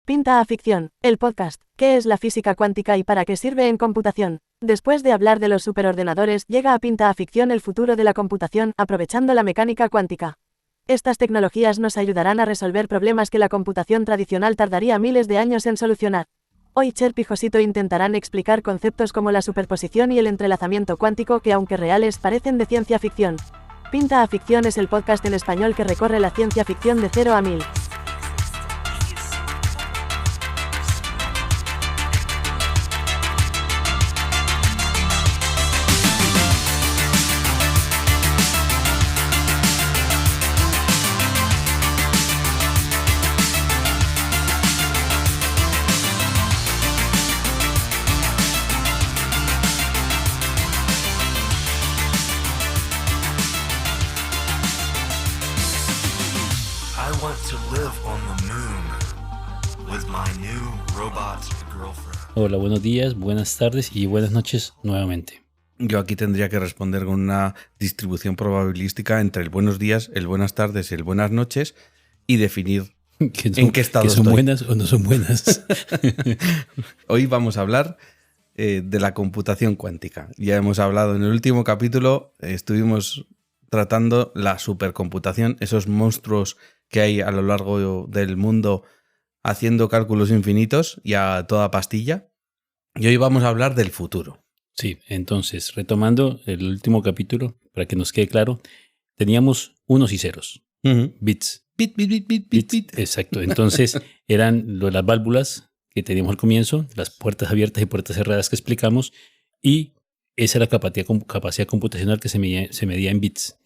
Pinta a Ficción, el podcast. ¿Qué es la física cuántica y para qué sirve en computación? Después de hablar de los superordenadores, llega a Pinta a Ficción el futuro de la computación, aprovechando la mecánica cuántica. Estas tecnologías nos ayudarán a resolver problemas que la computación tradicional tardaría miles de años en solucionar. Hoy Cherp y Josito intentarán explicar conceptos como la superposición y el entrelazamiento cuántico que, aunque reales, parecen de ciencia ficción. Pinta a Ficción es el podcast en español que recorre la ciencia ficción de 0 a 1000. Hola, buenos días, buenas tardes y buenas noches nuevamente. Yo aquí tendría que responder con una distribución probabilística entre el buenos días, el buenas tardes y el buenas noches y definir en qué estado que son estoy. ¿Buenas o no son buenas? Hoy vamos a hablar de la computación cuántica. Ya hemos hablado en el último capítulo, estuvimos tratando la supercomputación, esos monstruos que hay a lo largo del mundo haciendo cálculos infinitos y a toda pastilla. Y hoy vamos a hablar del futuro. Sí, entonces, retomando el último capítulo, para que nos quede claro, teníamos unos y ceros, bits. Bit, bit, bit, bit, bit, bit. Exacto, entonces eran las válvulas que teníamos al comienzo, las puertas abiertas y puertas cerradas que explicamos, y esa era la capacidad computacional que se medía en bits.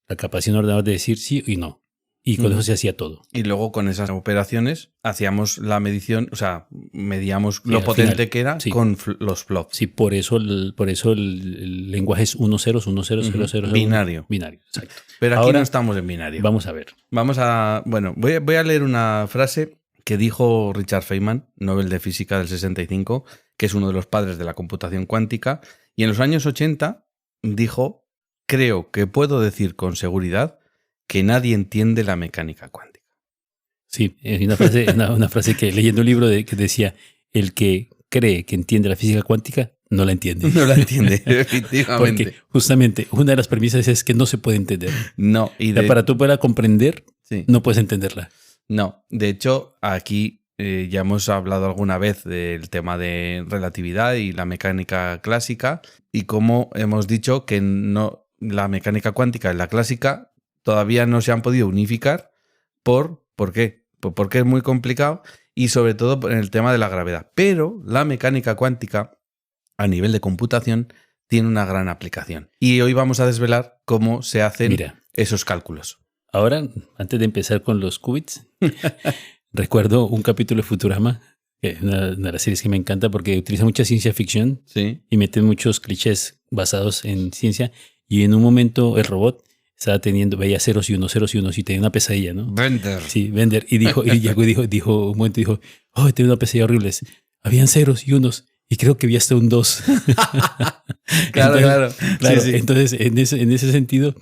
La capacidad de un ordenador de decir sí y no. Y con eso se hacía todo. Y luego con esas operaciones hacíamos la medición, o sea, medíamos lo potente final, que era con los flops. Sí, por eso el lenguaje es 1 0 1 0 0 0. Binario. Binario, exacto. Pero aquí ahora no estamos en binario. Vamos a ver. Bueno, voy a leer una frase que dijo Richard Feynman, Nobel de Física del 65, que es uno de los padres de la computación cuántica, y en los años 80 dijo: creo que puedo decir con seguridad que nadie entiende la mecánica cuántica. Sí, es una frase que leyendo un libro que decía: el que cree que entiende la física cuántica no la entiende. No la entiende, efectivamente. Porque justamente una de las premisas es que no se puede entender. No. Para tú poder comprender, sí, no puedes entenderla. No, de hecho, aquí ya hemos hablado alguna vez del tema de relatividad y la mecánica clásica y cómo hemos dicho que no, la mecánica cuántica y la clásica todavía no se han podido unificar. ¿Por qué? Porque es muy complicado y sobre todo en el tema de la gravedad. Pero la mecánica cuántica a nivel de computación tiene una gran aplicación. Y hoy vamos a desvelar cómo se hacen esos cálculos. Ahora, antes de empezar con los qubits, recuerdo un capítulo de Futurama, que es una de las series que me encanta porque utiliza mucha ciencia ficción, sí, y mete muchos clichés basados en ciencia. Y en un momento el robot veía ceros y unos y tenía una pesadilla, ¿no? Bender. Sí, Bender. Y dijo, un momento dijo, tenía una pesadilla horrible. Habían ceros y unos, y creo que vi hasta un 2. Claro. Sí. Entonces, en ese sentido,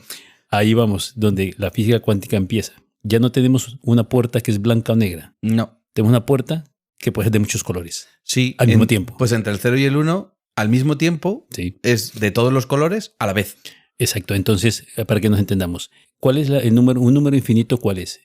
ahí vamos, donde la física cuántica empieza. Ya no tenemos una puerta que es blanca o negra. No. Tenemos una puerta que puede ser de muchos colores. Sí. Al mismo tiempo. Pues entre el 0 y el 1, al mismo tiempo, sí, es de todos los colores a la vez. Exacto. Entonces, para que nos entendamos, ¿cuál es un número infinito? ¿Cuál es?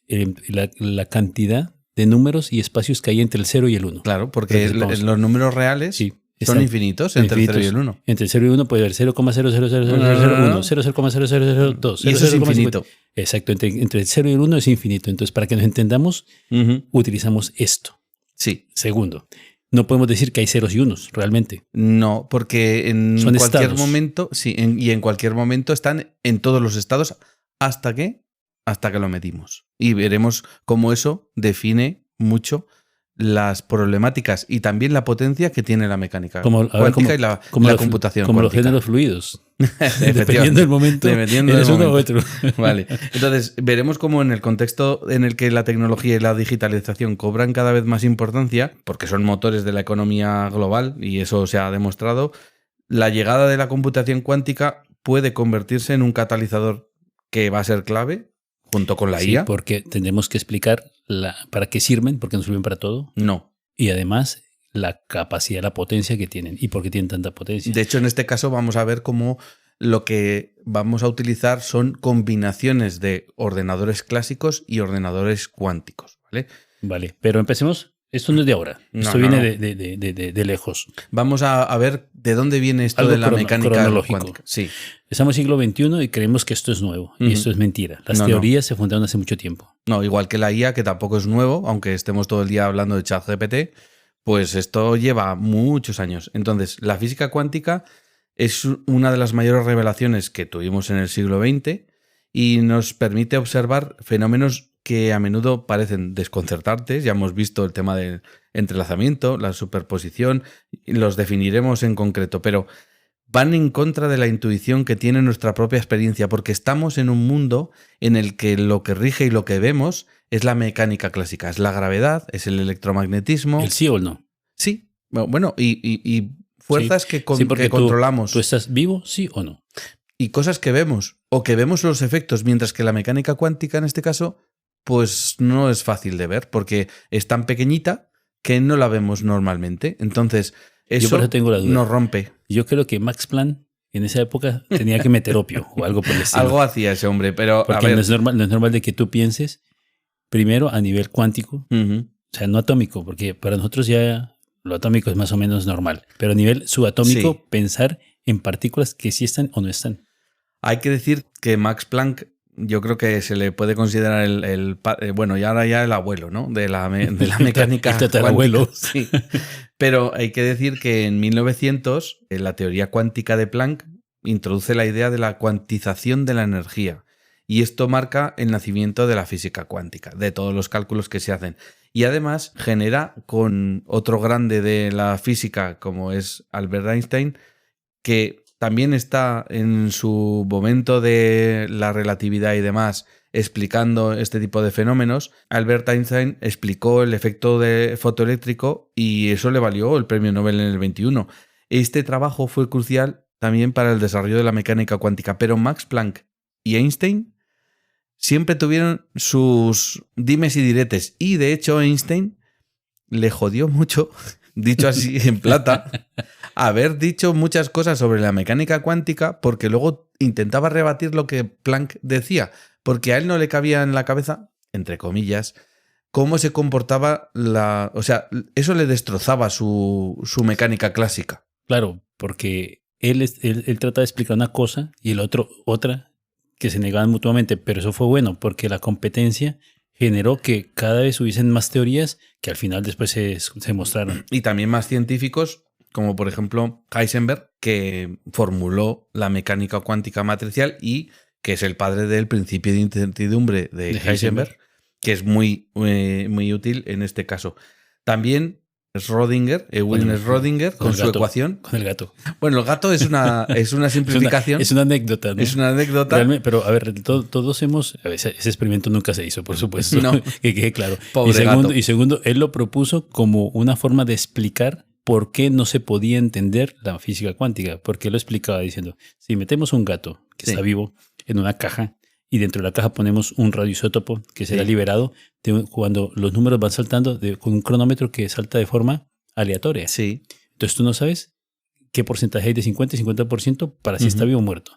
La cantidad de números y espacios que hay entre el 0 y el 1. Claro, porque los números reales son infinitos entre el 0 y el 1. Entre el 0 y el 1 puede haber 0,00001, 0,0002. Y eso es infinito. Exacto, entre el 0 y el 1 es infinito. Entonces, para que nos entendamos, utilizamos esto. Sí. Segundo, no podemos decir que hay ceros y unos, realmente. No, porque son cualquier estados. Momento, sí, en cualquier momento están en todos los estados hasta que lo medimos. Y veremos cómo eso define mucho las problemáticas y también la potencia que tiene la mecánica cuántica y la computación como cuántica. Los géneros fluidos. Dependiendo del momento, eres uno u otro. Vale. Entonces, veremos cómo en el contexto en el que la tecnología y la digitalización cobran cada vez más importancia, porque son motores de la economía global y eso se ha demostrado, la llegada de la computación cuántica puede convertirse en un catalizador que va a ser clave junto con la Sí, IA. porque tendremos que explicar para qué sirven, porque no sirven para todo. No. Y además, la capacidad, la potencia que tienen y por qué tienen tanta potencia. De hecho, en este caso vamos a ver cómo lo que vamos a utilizar son combinaciones de ordenadores clásicos y ordenadores cuánticos, ¿vale? Vale, pero empecemos. Esto no es de ahora. No, Esto no, viene no. de lejos. Vamos a ver de dónde viene esto Algo de la mecánica cronológico. cuántica. Sí. Estamos en el siglo XXI y creemos que esto es nuevo. Y esto es mentira. Las teorías se fundaron hace mucho tiempo. No, igual que la IA, que tampoco es nuevo, aunque estemos todo el día hablando de ChatGPT, pues esto lleva muchos años. Entonces, la física cuántica es una de las mayores revelaciones que tuvimos en el siglo XX y nos permite observar fenómenos que a menudo parecen desconcertantes. Ya hemos visto el tema del entrelazamiento, la superposición, los definiremos en concreto, pero van en contra de la intuición que tiene nuestra propia experiencia, porque estamos en un mundo en el que lo que rige y lo que vemos es la mecánica clásica, es la gravedad, es el electromagnetismo. ¿El sí o el no? Sí, bueno, y fuerzas Sí, que porque controlamos. ¿Tú estás vivo, sí o no? Y cosas que vemos, o que vemos los efectos, mientras que la mecánica cuántica en este caso, pues no es fácil de ver, porque es tan pequeñita que no la vemos normalmente. Entonces, Yo por eso tengo la duda. nos rompe. Yo creo que Max Planck en esa época tenía que meter opio o algo por el estilo. Algo hacía ese hombre, pero Porque a ver. no es normal de que tú pienses primero a nivel cuántico, Ujú. o sea, no atómico, porque para nosotros ya lo atómico es más o menos normal, pero a nivel subatómico Sí. pensar en partículas que sí están o no están. Hay que decir que Max Planck, yo creo que se le puede considerar bueno, y ahora ya el abuelo, ¿no? De la mecánica El tatarabuelo. cuántica. Sí. Pero hay que decir que en 1900 la teoría cuántica de Planck introduce la idea de la cuantización de la energía. Y esto marca el nacimiento de la física cuántica, de todos los cálculos que se hacen. Y además genera con otro grande de la física, como es Albert Einstein, que también está en su momento de la relatividad y demás explicando este tipo de fenómenos. Albert Einstein explicó el efecto de fotoeléctrico y eso le valió el premio Nobel en el 21. Este trabajo fue crucial también para el desarrollo de la mecánica cuántica, pero Max Planck y Einstein siempre tuvieron sus dimes y diretes y de hecho Einstein le jodió mucho, dicho así en plata, haber dicho muchas cosas sobre la mecánica cuántica porque luego intentaba rebatir lo que Planck decía, porque a él no le cabía en la cabeza, entre comillas, cómo se comportaba o sea, eso le destrozaba su mecánica clásica. Claro, porque él trata de explicar una cosa y el otro otra que se negaban mutuamente, pero eso fue bueno porque la competencia generó que cada vez hubiesen más teorías que al final después se mostraron. Y también más científicos, como por ejemplo Heisenberg, que formuló la mecánica cuántica matricial y que es el padre del principio de incertidumbre de Heisenberg, que es muy, muy útil en este caso. También Schrödinger, Schrödinger, con su ecuación. Con el gato. Bueno, el gato es una simplificación. Es una anécdota, ¿no? Es una anécdota. Realmente, pero a ver, todos hemos... Ese experimento nunca se hizo, por supuesto. No. Que quede claro. Pobre gato. Y segundo, él lo propuso como una forma de explicar por qué no se podía entender la física cuántica. Porque él lo explicaba diciendo, si metemos un gato que está vivo en una caja y dentro de la caja ponemos un radioisótopo que será liberado cuando los números van saltando con un cronómetro que salta de forma aleatoria. Sí. Entonces tú no sabes qué porcentaje hay de 50 y 50% para si está vivo o muerto.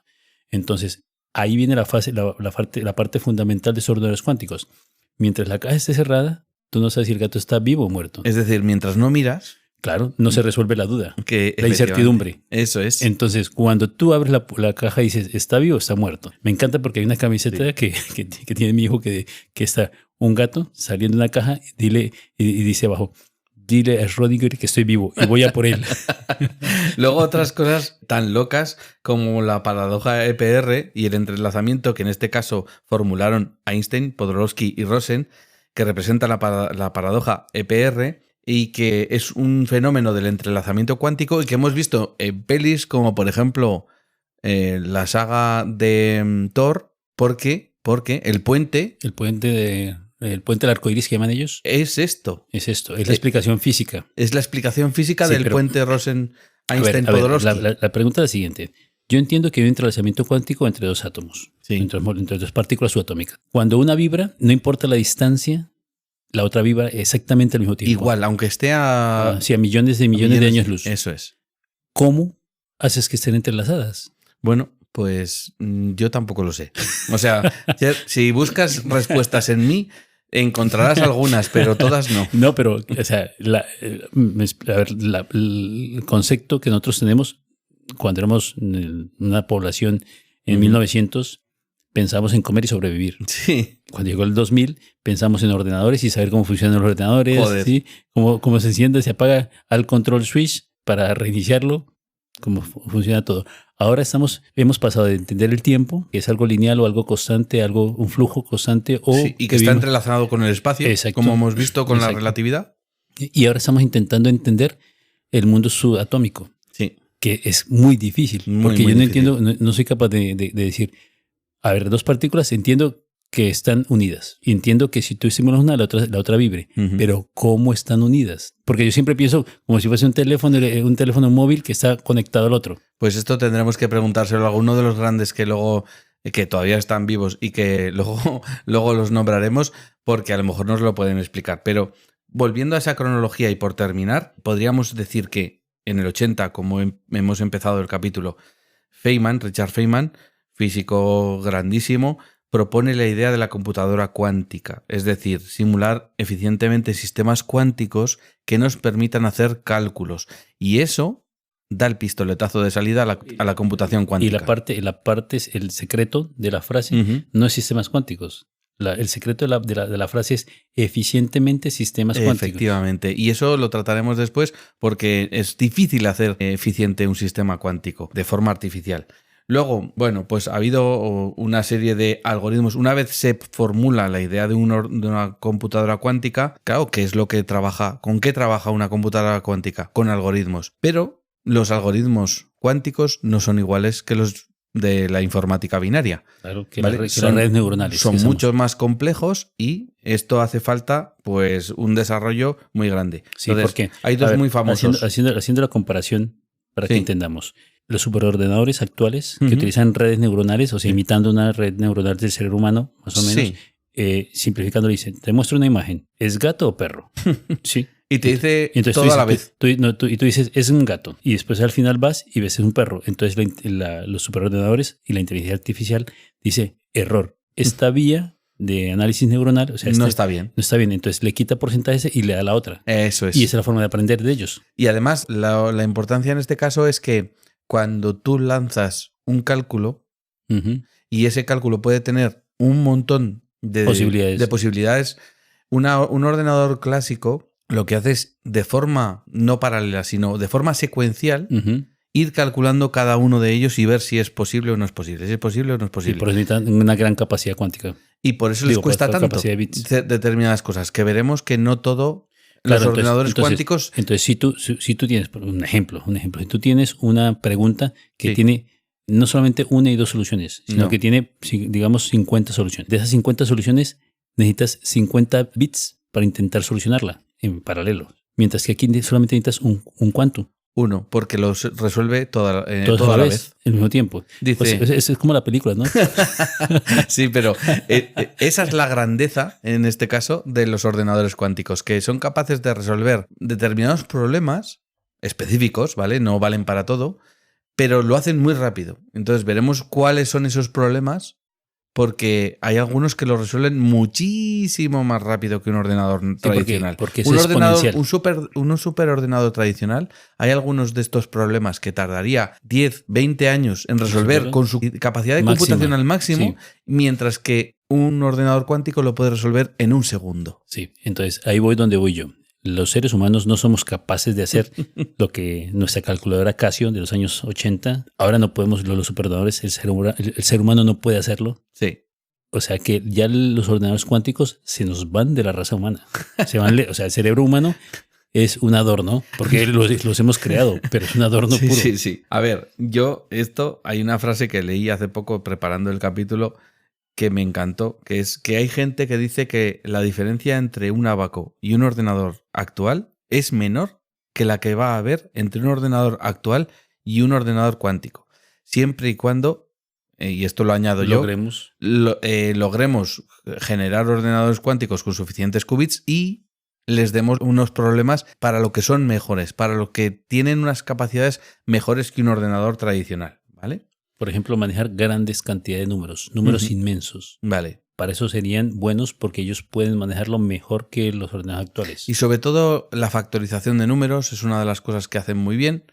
Entonces ahí viene la parte fundamental de esos ordenadores cuánticos. Mientras la caja esté cerrada, tú no sabes si el gato está vivo o muerto. Es decir, mientras no miras... Claro, no se resuelve la duda, que la incertidumbre. Eso es. Entonces, cuando tú abres la caja y dices, ¿está vivo o está muerto? Me encanta porque hay una camiseta que tiene mi hijo que está un gato saliendo de una caja y dice abajo, dile a Schrödinger que estoy vivo y voy a por él. Luego otras cosas tan locas como la paradoja EPR y el entrelazamiento que en este caso formularon Einstein, Podolsky y Rosen, que representa la paradoja EPR, y que es un fenómeno del entrelazamiento cuántico y que hemos visto en pelis como por ejemplo la saga de Thor, porque el puente... El puente del arco iris que llaman ellos. Es esto. Es esto, es la explicación física. Es la explicación física del puente Rosen-Einstein-Podolsky. La pregunta es la siguiente. Yo entiendo que hay un entrelazamiento cuántico entre dos átomos, Sí. entre dos partículas subatómicas. Cuando una vibra, no importa la distancia, la otra vibra exactamente al mismo tiempo. Igual, aunque esté a... Sí, a millones de años luz. Eso es. ¿Cómo haces que estén entrelazadas? Bueno, pues yo tampoco lo sé. O sea, si buscas respuestas en mí, encontrarás algunas, pero todas no. No, pero, o sea, el concepto que nosotros tenemos cuando éramos una población en 1900, pensamos en comer y sobrevivir. Sí. Cuando llegó el 2000, pensamos en ordenadores y saber cómo funcionan los ordenadores, ¿sí? Cómo se enciende, se apaga al control switch para reiniciarlo, cómo funciona todo. Ahora hemos pasado de entender el tiempo, que es algo lineal o algo constante, un flujo constante. Y que está entrelazado con el espacio, como hemos visto con la relatividad. Y ahora estamos intentando entender el mundo subatómico. Sí. Que es muy difícil, porque yo no entiendo, no soy capaz de decir, a ver, dos partículas entiendo que están unidas. Y entiendo que si tú estimulas una, la otra vibre. Pero ¿cómo están unidas? Porque yo siempre pienso como si fuese un teléfono móvil que está conectado al otro. Pues esto tendremos que preguntárselo a alguno de los grandes que todavía están vivos y que luego los nombraremos, porque a lo mejor nos lo pueden explicar. Pero volviendo a esa cronología y por terminar, podríamos decir que en el 80, como hemos empezado el capítulo, Richard Feynman, físico grandísimo, propone la idea de la computadora cuántica, es decir, simular eficientemente sistemas cuánticos que nos permitan hacer cálculos. Y eso da el pistoletazo de salida a la computación cuántica. Y la parte, el secreto de la frase no es sistemas cuánticos. El secreto de la frase es eficientemente sistemas cuánticos. Efectivamente. Y eso lo trataremos después porque es difícil hacer eficiente un sistema cuántico de forma artificial. Luego, bueno, pues ha habido una serie de algoritmos. Una vez se formula la idea de una computadora cuántica, claro, ¿qué es lo que trabaja? ¿Con qué trabaja una computadora cuántica? Con algoritmos. Pero los algoritmos cuánticos no son iguales que los de la informática binaria. Claro, que las redes neuronales. Son mucho más complejos y esto hace falta pues un desarrollo muy grande. Sí, entonces, porque hay dos muy famosos. Haciendo la comparación para que entendamos. Los superordenadores actuales que utilizan redes neuronales, o sea, imitando una red neuronal del cerebro humano, más o menos, simplificando, dicen, te muestro una imagen, ¿es gato o perro? Sí. Y te dice todo a la vez. Y tú dices, es un gato. Y después al final vas y ves, es un perro. Entonces los superordenadores y la inteligencia artificial dice, error. Esta vía de análisis neuronal, o sea, no está bien. No está bien. Entonces le quita porcentajes y le da la otra. Eso es. Y esa es la forma de aprender de ellos. Y además, la importancia en este caso es que cuando tú lanzas un cálculo y ese cálculo puede tener un montón de posibilidades, un ordenador clásico lo que hace es, de forma no paralela, sino de forma secuencial, ir calculando cada uno de ellos y ver si es posible o no es posible. Si es posible o no es posible. Y por eso necesitan una gran capacidad cuántica. Y por eso les cuesta tanto determinadas cosas, que veremos que no todo... Claro, los ordenadores cuánticos... Entonces, si tú tienes, por un ejemplo, si tú tienes una pregunta que tiene no solamente una y dos soluciones, sino que tiene, digamos, 50 soluciones. De esas 50 soluciones, necesitas 50 bits para intentar solucionarla en paralelo. Mientras que aquí solamente necesitas un quantum. Uno, porque los resuelve toda la vez. Al mismo tiempo. Dice, pues es como la película, ¿no? Sí, pero esa es la grandeza, en este caso, de los ordenadores cuánticos, que son capaces de resolver determinados problemas específicos, ¿vale? No valen para todo, pero lo hacen muy rápido. Entonces veremos cuáles son esos problemas, porque hay algunos que lo resuelven muchísimo más rápido que un ordenador tradicional. Porque es exponencial. Un superordenador tradicional, hay algunos de estos problemas que tardaría 10, 20 años en resolver con su capacidad de computación al máximo, mientras que un ordenador cuántico lo puede resolver en un segundo. Sí, entonces ahí voy donde voy yo. Los seres humanos no somos capaces de hacer lo que nuestra calculadora Casio de los años 80. Ahora no podemos, los superordenadores, el ser humano no puede hacerlo. Sí. O sea que ya los ordenadores cuánticos se nos van de la raza humana. O sea, el cerebro humano es un adorno, porque los hemos creado, pero es un adorno puro. Sí. A ver, hay una frase que leí hace poco preparando el capítulo que me encantó, que es que hay gente que dice que la diferencia entre un ábaco y un ordenador actual es menor que la que va a haber entre un ordenador actual y un ordenador cuántico. siempre y cuando, y esto lo añado logremos logremos generar ordenadores cuánticos con suficientes qubits y les demos unos problemas para lo que son mejores, para lo que tienen unas capacidades mejores que un ordenador tradicional, ¿vale? Por ejemplo, manejar grandes cantidades de números inmensos. Vale. Para eso serían buenos porque ellos pueden manejarlo mejor que los ordenadores actuales. Y sobre todo la factorización de números es una de las cosas que hacen muy bien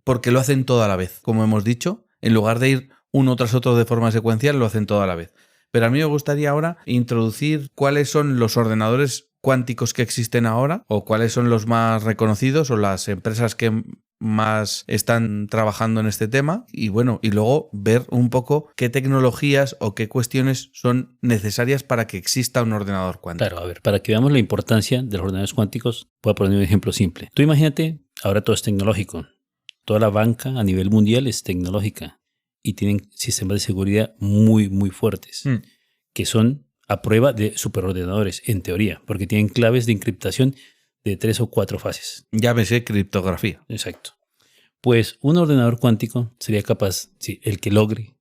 porque lo hacen todo a la vez. Como hemos dicho, en lugar de ir uno tras otro de forma secuencial, lo hacen todo a la vez. Pero a mí me gustaría ahora introducir cuáles son los ordenadores cuánticos que existen ahora o cuáles son los más reconocidos o las empresas que más están trabajando en este tema y bueno, y luego ver un poco qué tecnologías o qué cuestiones son necesarias para que exista un ordenador cuántico. Claro, a ver, para que veamos la importancia de los ordenadores cuánticos, voy a poner un ejemplo simple. Tú imagínate, ahora todo es tecnológico. Toda la banca a nivel mundial es tecnológica y tienen sistemas de seguridad muy, muy fuertes, que son a prueba de superordenadores, en teoría, porque tienen claves de encriptación de 3 o 4 fases. Llámese criptografía. Exacto. Pues un ordenador cuántico sería capaz, si el que logre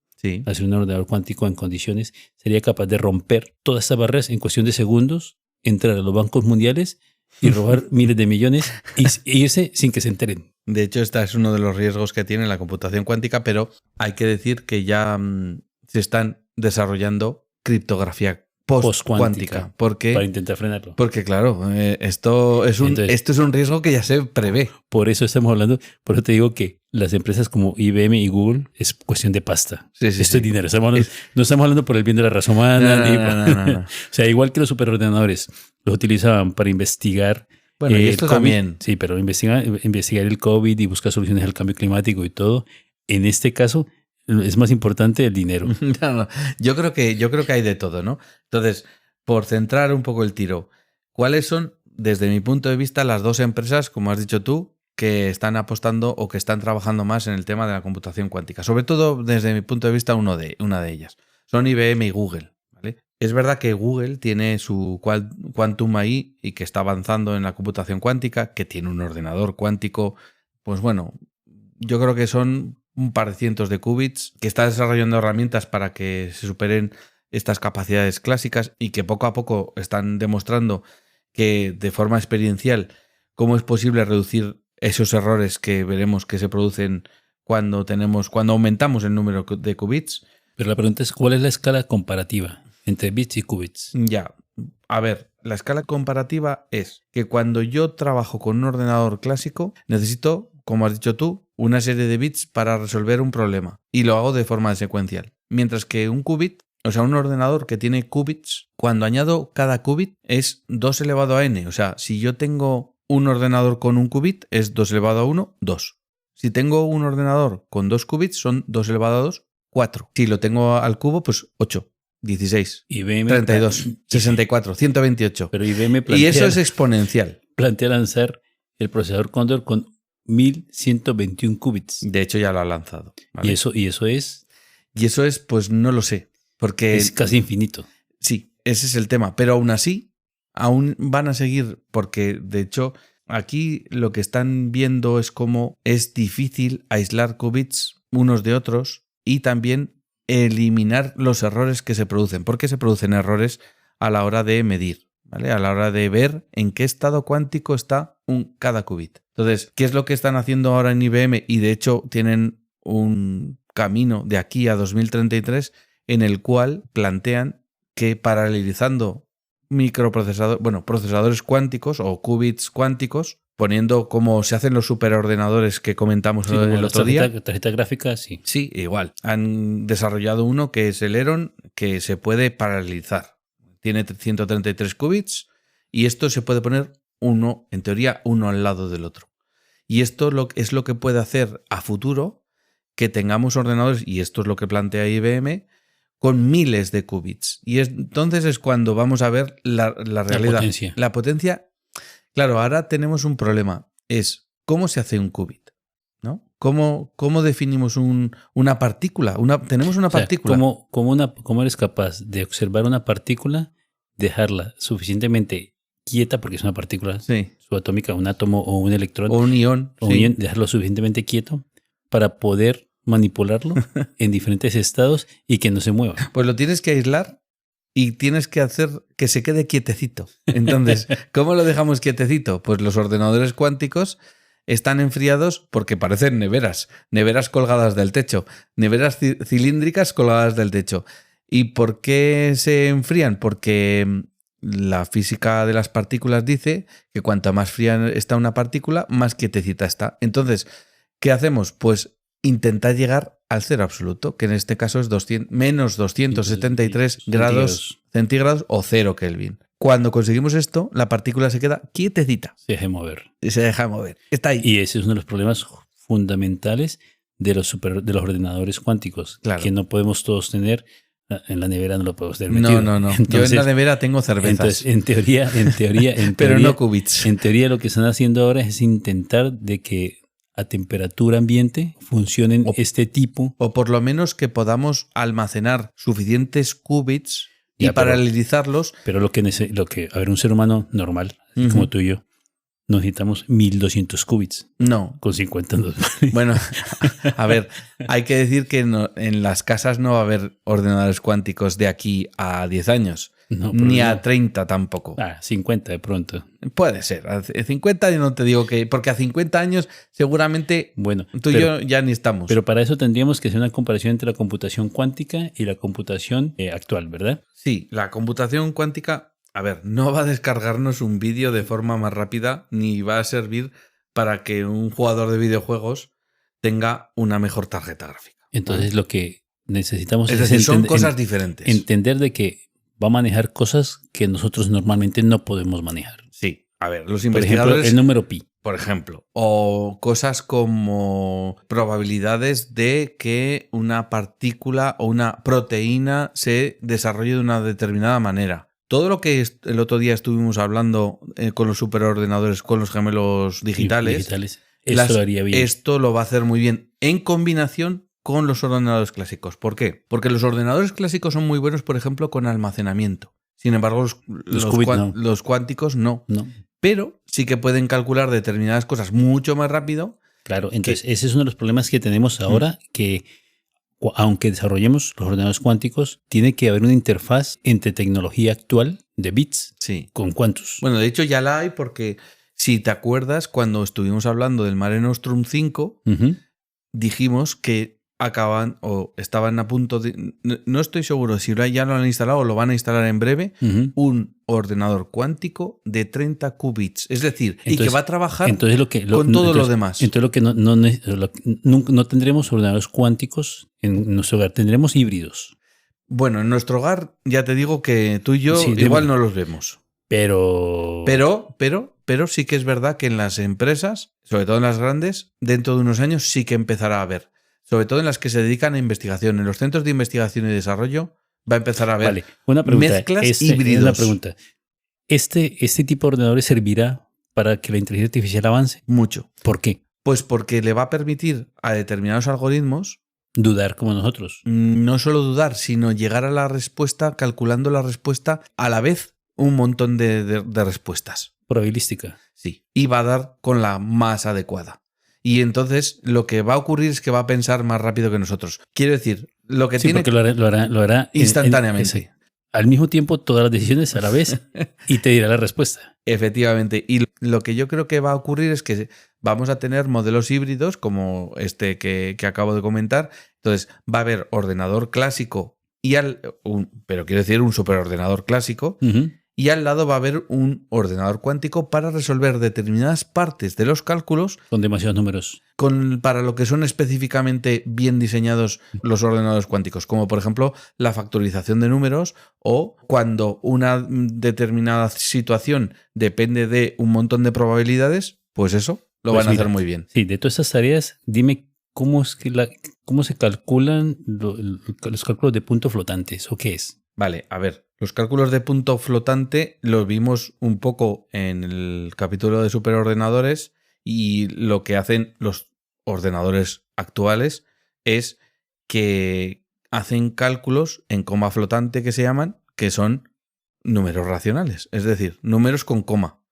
hacer un ordenador cuántico en condiciones, sería capaz de romper todas estas barreras en cuestión de segundos, entrar a los bancos mundiales y robar miles de millones y irse sin que se enteren. De hecho, este es uno de los riesgos que tiene la computación cuántica, pero hay que decir que ya se están desarrollando criptografía post-cuántica. Para intentar frenarlo. Porque claro, esto es un riesgo que ya se prevé. Por eso estamos hablando, por eso te digo que las empresas como IBM y Google es cuestión de pasta. Esto es dinero. No estamos hablando por el bien de la raza humana. No. O sea, igual que los superordenadores los utilizaban para investigar. Bueno, y esto COVID, también. Sí, pero investigar el COVID y buscar soluciones al cambio climático y todo. En este caso, es más importante el dinero. No. Yo creo que hay de todo, ¿no? Entonces, por centrar un poco el tiro, ¿cuáles son, desde mi punto de vista, las dos empresas, como has dicho tú, que están apostando o que están trabajando más en el tema de la computación cuántica? Sobre todo, desde mi punto de vista, una de ellas. Son IBM y Google, ¿vale? Es verdad que Google tiene su Quantum AI y que está avanzando en la computación cuántica, que tiene un ordenador cuántico, pues bueno, yo creo que son un par de cientos de qubits, que está desarrollando herramientas para que se superen estas capacidades clásicas y que poco a poco están demostrando que de forma experiencial cómo es posible reducir esos errores que veremos que se producen cuando aumentamos el número de qubits. Pero la pregunta es, ¿cuál es la escala comparativa entre bits y qubits? Ya, a ver, la escala comparativa es que cuando yo trabajo con un ordenador clásico necesito, como has dicho tú, una serie de bits para resolver un problema y lo hago de forma secuencial. Mientras que un qubit, o sea, un ordenador que tiene qubits, cuando añado cada qubit es 2 elevado a n. O sea, si yo tengo un ordenador con un qubit es 2 elevado a 1, 2. Si tengo un ordenador con 2 qubits son 2 elevado a 2, 4. Si lo tengo al cubo, pues 8. 16, IBM 32, 64, 128. Pero IBM y eso es exponencial. Plantea lanzar el procesador Condor con 1121 qubits. De hecho, ya lo ha lanzado. ¿Vale? ¿Y eso es? Y eso es, pues no lo sé. Porque es casi infinito. Sí, ese es el tema. Pero aún así, aún van a seguir, porque de hecho, aquí lo que están viendo es cómo es difícil aislar qubits unos de otros y también eliminar los errores que se producen. Porque se producen errores a la hora de medir, ¿vale? A la hora de ver en qué estado cuántico está cada qubit. Entonces, ¿qué es lo que están haciendo ahora en IBM? Y de hecho tienen un camino de aquí a 2033 en el cual plantean que paralelizando procesadores cuánticos o qubits cuánticos, poniendo como se hacen los superordenadores que comentamos el otro día. Tarjeta gráfica, sí. Sí, igual. Han desarrollado uno que es el Heron, que se puede paralelizar. Tiene 133 qubits y esto se puede poner en teoría, uno al lado del otro. Y esto es lo que puede hacer a futuro que tengamos ordenadores, y esto es lo que plantea IBM, con miles de qubits. Y entonces es cuando vamos a ver la realidad. La potencia. Claro, ahora tenemos un problema. Es cómo se hace un qubit, ¿no? ¿Cómo definimos una partícula? Tenemos una partícula. ¿Cómo eres capaz de observar una partícula, dejarla suficientemente quieta, porque es una partícula subatómica, un átomo o un electrón? O un ión. O un ión, dejarlo suficientemente quieto para poder manipularlo en diferentes estados y que no se mueva. Pues lo tienes que aislar y tienes que hacer que se quede quietecito. Entonces, ¿cómo lo dejamos quietecito? Pues los ordenadores cuánticos están enfriados porque parecen neveras colgadas del techo, neveras cilíndricas colgadas del techo. ¿Y por qué se enfrían? Porque la física de las partículas dice que cuanto más fría está una partícula, más quietecita está. Entonces, ¿qué hacemos? Pues intentar llegar al cero absoluto, que en este caso es menos 273 grados centígrados o 0 Kelvin. Cuando conseguimos esto, la partícula se queda quietecita. Se deja mover. Y se deja mover. Está ahí. Y ese es uno de los problemas fundamentales de los ordenadores cuánticos, Claro. que no podemos todos tener. En la nevera no lo podemos tener No, metido. no, no. Entonces, yo en la nevera tengo cervezas. Entonces, en teoría, pero no qubits. En teoría, lo que están haciendo ahora es intentar de que a temperatura ambiente funcionen este tipo. O por lo menos que podamos almacenar suficientes qubits y Ya, paralelizarlos. Pero lo que a ver, un ser humano normal, así como tú y yo, necesitamos 1200 qubits. No. Con 52. Bueno, a ver, hay que decir que en las casas no va a haber ordenadores cuánticos de aquí a 10 años. No, ni no. a 30 tampoco. 50 de pronto. Puede ser. A 50 yo no te digo que... Porque a 50 años seguramente Bueno, tú y yo ya ni estamos. Pero para eso tendríamos que hacer una comparación entre la computación cuántica y la computación actual, ¿verdad? Sí, la computación cuántica, a ver, no va a descargarnos un vídeo de forma más rápida ni va a servir para que un jugador de videojuegos tenga una mejor tarjeta gráfica. Entonces lo que necesitamos es decir, son cosas diferentes. Entender de que va a manejar cosas que nosotros normalmente no podemos manejar. Sí, a ver, los Por investigadores... ejemplo, el número pi. Por ejemplo, o cosas como probabilidades de que una partícula o una proteína se desarrolle de una determinada manera. Todo lo que el otro día estuvimos hablando con los superordenadores, con los gemelos digitales, esto lo haría bien. Esto lo va a hacer muy bien en combinación con los ordenadores clásicos. ¿Por qué? Porque los ordenadores clásicos son muy buenos, por ejemplo, con almacenamiento. Sin embargo, los cuánticos no. Pero sí que pueden calcular determinadas cosas mucho más rápido. Claro, entonces ese es uno de los problemas que tenemos ahora, que aunque desarrollemos los ordenadores cuánticos, tiene que haber una interfaz entre tecnología actual de bits con quantus. Bueno, de hecho ya la hay porque si te acuerdas, cuando estuvimos hablando del Mare Nostrum 5, dijimos que acaban o estaban a punto de... No estoy seguro si ya lo han instalado o lo van a instalar en breve, un ordenador cuántico de 30 qubits. Es decir, entonces, y que va a trabajar con todo lo demás. Entonces lo que no tendremos ordenadores cuánticos en nuestro hogar, tendremos híbridos. Bueno, en nuestro hogar ya te digo que tú y yo igual no los vemos. Pero sí que es verdad que en las empresas, sobre todo en las grandes, dentro de unos años sí que empezará a haber. Sobre todo en las que se dedican a investigación. En los centros de investigación y desarrollo va a empezar a haber mezclas híbridos. Una pregunta. ¿Este tipo de ordenadores servirá para que la inteligencia artificial avance? Mucho. ¿Por qué? Pues porque le va a permitir a determinados algoritmos dudar como nosotros. No solo dudar, sino llegar a la respuesta, calculando la respuesta a la vez un montón de respuestas. Probabilística. Sí. Y va a dar con la más adecuada. Y entonces lo que va a ocurrir es que va a pensar más rápido que nosotros. Quiero decir, lo que tiene... porque lo hará instantáneamente. Al mismo tiempo, todas las decisiones a la vez y te dirá la respuesta. Efectivamente. Y lo que yo creo que va a ocurrir es que vamos a tener modelos híbridos como este que acabo de comentar. Entonces va a haber ordenador clásico, pero quiero decir un superordenador clásico. Y al lado va a haber un ordenador cuántico para resolver determinadas partes de los cálculos. Con demasiados números. Para lo que son específicamente bien diseñados los ordenadores cuánticos, como por ejemplo la factorización de números o cuando una determinada situación depende de un montón de probabilidades, pues eso lo van a hacer muy bien. Sí, de todas estas tareas, dime cómo se calculan los cálculos de puntos flotantes o qué es. Vale, a ver, los cálculos de punto flotante los vimos un poco en el capítulo de superordenadores y lo que hacen los ordenadores actuales es que hacen cálculos en coma flotante que se llaman, que son números racionales, es decir, números con coma.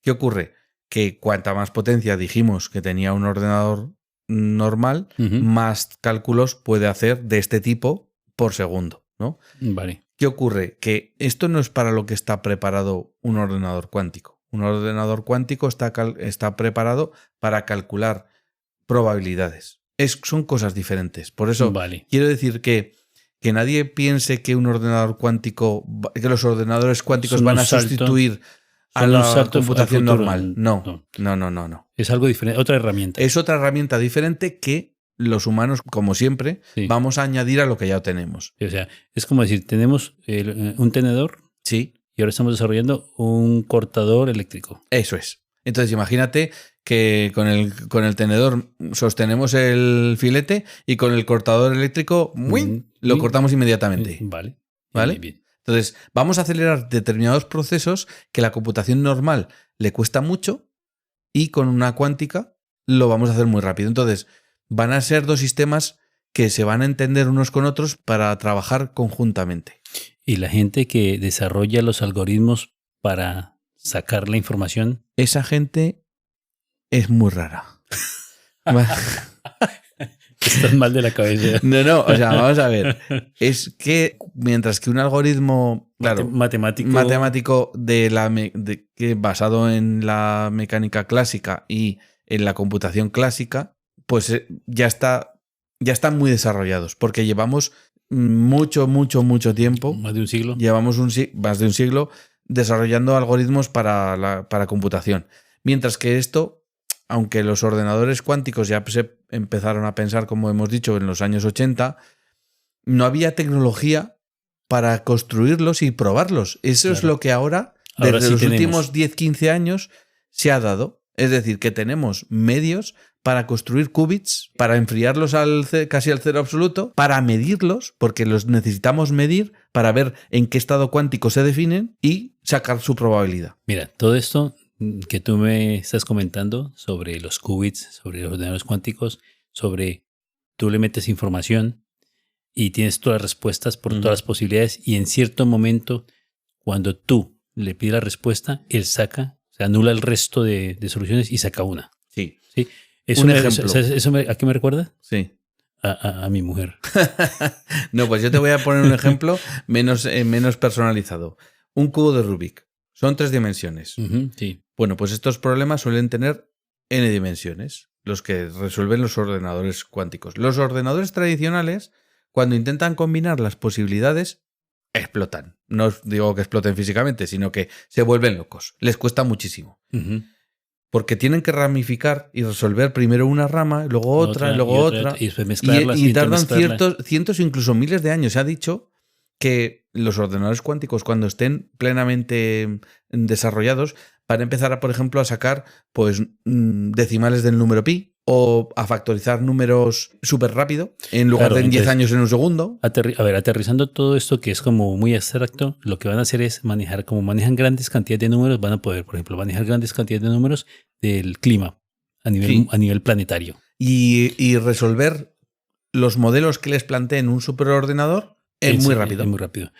¿Qué ocurre? Que cuanta más potencia dijimos que tenía un ordenador normal, más cálculos puede hacer de este tipo por segundo, ¿no? Vale. ¿Qué ocurre? Que esto no es para lo que está preparado un ordenador cuántico. Un ordenador cuántico está preparado para calcular probabilidades. Son cosas diferentes. Por eso quiero decir que nadie piense que un ordenador cuántico, que los ordenadores cuánticos van a sustituir a la computación normal. No. Es algo diferente, otra herramienta. Es otra herramienta diferente que los humanos, como siempre, vamos a añadir a lo que ya tenemos. O sea, es como decir, tenemos un tenedor y ahora estamos desarrollando un cortador eléctrico. Eso es. Entonces imagínate que con el tenedor sostenemos el filete y con el cortador eléctrico lo cortamos inmediatamente. Vale. Bien. Entonces vamos a acelerar determinados procesos que la computación normal le cuesta mucho y con una cuántica lo vamos a hacer muy rápido. Entonces van a ser dos sistemas que se van a entender unos con otros para trabajar conjuntamente. Y la gente que desarrolla los algoritmos para sacar la información. Esa gente es muy rara. Estás mal de la cabeza. No, o sea, vamos a ver. Es que mientras que un algoritmo matemático basado en la mecánica clásica y en la computación clásica, pues ya están muy desarrollados, porque llevamos mucho tiempo. Más de un siglo. Llevamos más de un siglo desarrollando algoritmos para computación. Mientras que esto, aunque los ordenadores cuánticos ya se empezaron a pensar, como hemos dicho, en los años 80, no había tecnología para construirlos y probarlos. Eso es lo que ahora desde los últimos 10-15 años, se ha dado. Es decir, que tenemos medios para construir qubits, para enfriarlos casi al cero absoluto, para medirlos, porque los necesitamos medir para ver en qué estado cuántico se definen y sacar su probabilidad. Mira, todo esto que tú me estás comentando sobre los qubits, sobre los ordenadores cuánticos, sobre tú le metes información y tienes todas las respuestas por todas las posibilidades, y en cierto momento, cuando tú le pides la respuesta, él saca, o sea, anula el resto de soluciones y saca una. Sí. Un ejemplo. ¿A qué me recuerda? Sí. A mi mujer. No, pues yo te voy a poner un ejemplo menos personalizado. Un cubo de Rubik. Son 3 dimensiones. Sí. Bueno, pues estos problemas suelen tener n dimensiones, los que resuelven los ordenadores cuánticos. Los ordenadores tradicionales, cuando intentan combinar las posibilidades, explotan. No os digo que exploten físicamente, sino que se vuelven locos. Les cuesta muchísimo. Porque tienen que ramificar y resolver primero una rama, luego otra, luego otra. Y después mezclarlas. Y tardan cientos, incluso miles de años. Se ha dicho que los ordenadores cuánticos, cuando estén plenamente desarrollados, van a empezar, por ejemplo, a sacar pues decimales del número pi, o a factorizar números súper rápido, en lugar de en 10 años en un segundo. Aterrizando todo esto que es como muy abstracto, lo que van a hacer es manejar, como manejan grandes cantidades de números, van a poder, por ejemplo, manejar grandes cantidades de números del clima a nivel planetario. Y resolver los modelos que les planteen un superordenador muy rápido. Es muy rápido.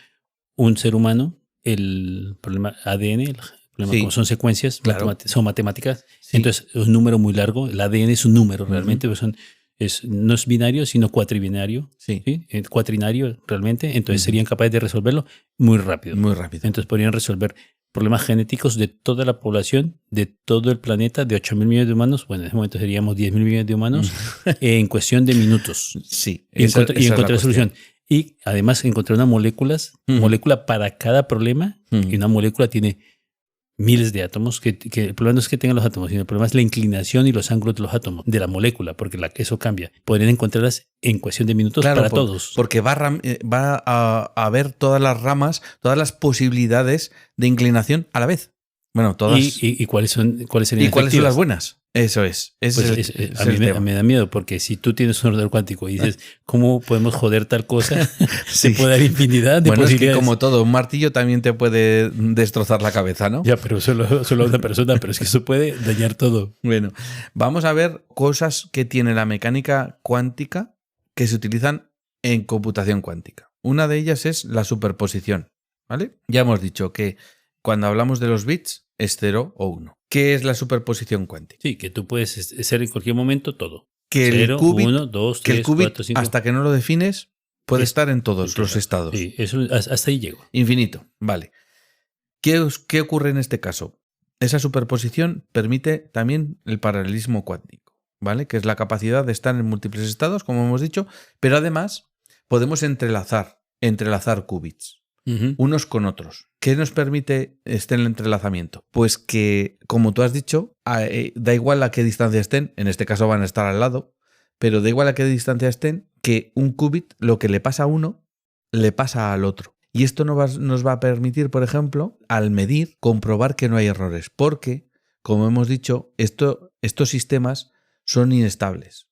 Un ser humano, el problema ADN, como son secuencias, claro, son matemáticas, entonces es un número muy largo, el ADN es un número realmente, pues no es binario, sino cuatribinario, cuatrinario realmente, entonces serían capaces de resolverlo muy rápido. Muy rápido. Entonces podrían resolver problemas genéticos de toda la población, de todo el planeta, de 8.000 millones de humanos, bueno, en ese momento seríamos 10.000 millones de humanos, en cuestión de minutos. Sí. Y encontrar la solución. Y además encontrar una molécula para cada problema, y una molécula tiene miles de átomos, que el problema no es que tengan los átomos, sino el problema es la inclinación y los ángulos de los átomos, de la molécula, porque eso cambia. Podrían encontrarlas en cuestión de minutos para todos. Porque va a ver todas las ramas, todas las posibilidades de inclinación a la vez. Bueno, todas. ¿Y cuáles serían ¿Y cuáles son las buenas? Eso es. A mí me da miedo, porque si tú tienes un ordenador cuántico y dices, ¿cómo podemos joder tal cosa? Se puede dar infinidad de posibilidades. Es que como todo, un martillo también te puede destrozar la cabeza, ¿no? Ya, pero solo una persona, pero es que eso puede dañar todo. Bueno, vamos a ver cosas que tiene la mecánica cuántica que se utilizan en computación cuántica. Una de ellas es la superposición, ¿vale? Ya hemos dicho que cuando hablamos de los bits es 0 o 1. ¿Qué es la superposición cuántica? Sí, que tú puedes ser en cualquier momento todo. que 0, el qubit, 1, 2, que 3, el qubit 4, 5. hasta que no lo defines, puede estar en todos los estados. Sí, eso, hasta ahí llego. Infinito, vale. ¿Qué ocurre en este caso? Esa superposición permite también el paralelismo cuántico, ¿vale? Que es la capacidad de estar en múltiples estados, como hemos dicho, pero además podemos entrelazar qubits, unos con otros. ¿Qué nos permite el entrelazamiento? Pues que, como tú has dicho, da igual a qué distancia estén, en este caso van a estar al lado, pero da igual a qué distancia estén, que un qubit, lo que le pasa a uno, le pasa al otro. Y esto nos va a permitir, por ejemplo, al medir, comprobar que no hay errores, porque, como hemos dicho, estos sistemas son inestables.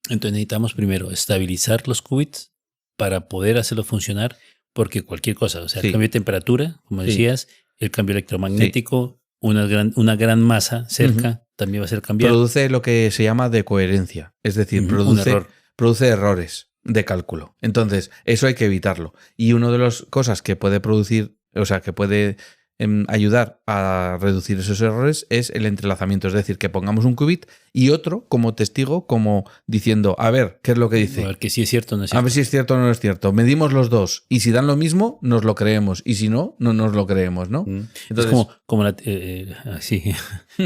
Entonces necesitamos primero estabilizar los qubits para poder hacerlo funcionar, porque cualquier cosa, o sea, el cambio de temperatura, como decías, el cambio electromagnético, una gran masa cerca, también va a ser cambiar. Produce lo que se llama decoherencia, es decir, produce errores de cálculo. Entonces, eso hay que evitarlo. Y una de las cosas que puede producir, o sea, que puede ayudar a reducir esos errores es el entrelazamiento. Es decir, que pongamos un qubit y otro como testigo, como diciendo, a ver, ¿qué es lo que dice? A ver que si es cierto o no es cierto. A ver si es cierto o no es cierto. Medimos los dos y si dan lo mismo, nos lo creemos. Y si no, no nos lo creemos, ¿no? Entonces, es como así,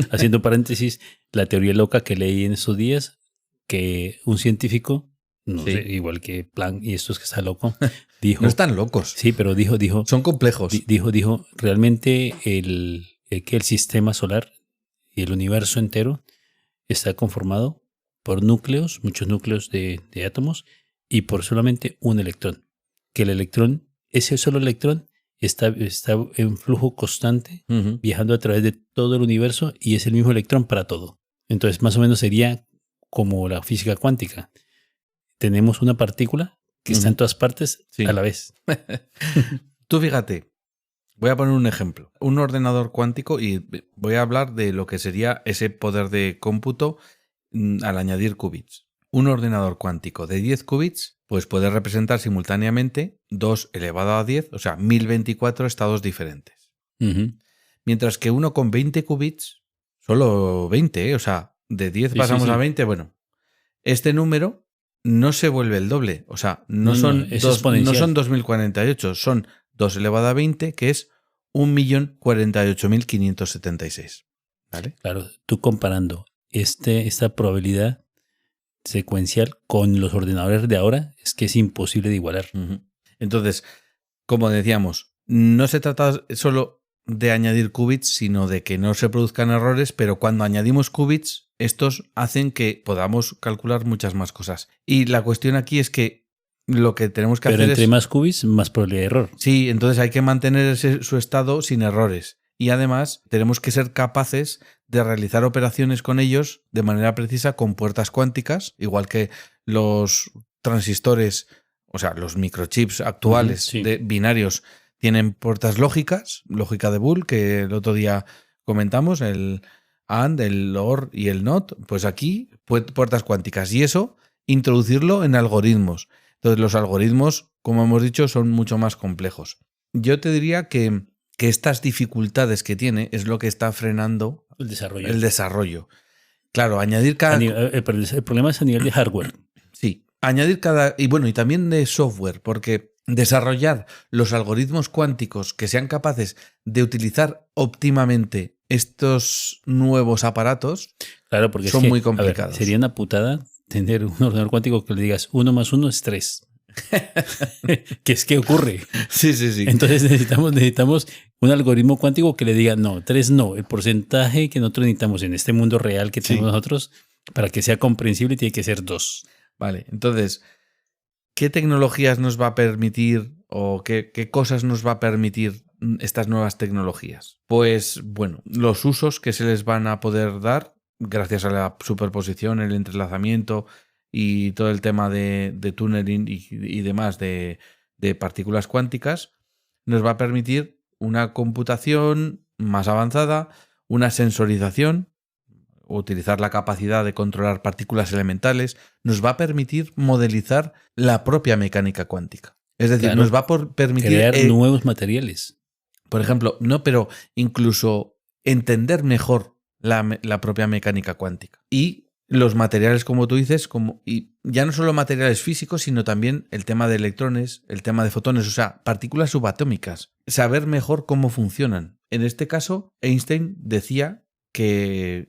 haciendo paréntesis, la teoría loca que leí en esos días, que un científico, no sé, igual que Planck y estos que está loco, dijo... No están locos. Sí, pero dijo... Son complejos. Dijo, realmente que el sistema solar y el universo entero está conformado por núcleos, muchos núcleos de átomos, y por solamente un electrón. Que el electrón, ese solo electrón, está en flujo constante, viajando a través de todo el universo, y es el mismo electrón para todo. Entonces, más o menos sería como la física cuántica. Tenemos una partícula que está en todas partes a la vez. Tú fíjate, voy a poner un ejemplo. Un ordenador cuántico, y voy a hablar de lo que sería ese poder de cómputo al añadir qubits. Un ordenador cuántico de 10 qubits pues puede representar simultáneamente 2 elevado a 10, o sea, 1024 estados diferentes. Mientras que uno con 20 qubits, solo 20, o sea, de 10 pasamos a 20, bueno, este número no se vuelve el doble, o sea, no son 2048, son 2 elevado a 20, que es 1.048.576. ¿Vale? Claro, tú comparando esta probabilidad secuencial con los ordenadores de ahora, es que es imposible de igualar. Entonces, como decíamos, no se trata solo de añadir qubits, sino de que no se produzcan errores, pero cuando añadimos qubits, estos hacen que podamos calcular muchas más cosas. Y la cuestión aquí es que lo que tenemos que hacer es... Pero entre más qubits, más probabilidad de error. Sí, entonces hay que mantener su estado sin errores. Y además tenemos que ser capaces de realizar operaciones con ellos de manera precisa con puertas cuánticas, igual que los transistores, o sea, los microchips actuales de binarios tienen puertas lógicas, lógica de Boole, que el otro día comentamos, el AND, el OR y el NOT, pues aquí puertas cuánticas. Y eso, introducirlo en algoritmos. Entonces los algoritmos, como hemos dicho, son mucho más complejos. Yo te diría que estas dificultades que tiene es lo que está frenando el desarrollo. Claro, añadir cada... el problema es a nivel de hardware. Sí, añadir cada... Y bueno, y también de software, porque desarrollar los algoritmos cuánticos que sean capaces de utilizar óptimamente estos nuevos aparatos, claro, porque son muy complicados. Ver, sería una putada tener un ordenador cuántico que le digas 1 más 1 es 3. ¿Qué ocurre? Sí. Entonces necesitamos un algoritmo cuántico que le diga no, 3 no. El porcentaje que nosotros necesitamos en este mundo real que tenemos nosotros para que sea comprensible tiene que ser 2. Vale, entonces, ¿qué tecnologías nos va a permitir o qué cosas nos va a permitir estas nuevas tecnologías? Pues bueno, los usos que se les van a poder dar gracias a la superposición, el entrelazamiento y todo el tema de tunneling y demás de partículas cuánticas, nos va a permitir una computación más avanzada, una sensorización, utilizar la capacidad de controlar partículas elementales, nos va a permitir modelizar la propia mecánica cuántica. Es decir, nos va a permitir crear nuevos materiales. Por ejemplo, pero incluso entender mejor la propia mecánica cuántica y los materiales, como tú dices, y ya no solo materiales físicos, sino también el tema de electrones, el tema de fotones, o sea, partículas subatómicas. Saber mejor cómo funcionan. En este caso, Einstein decía que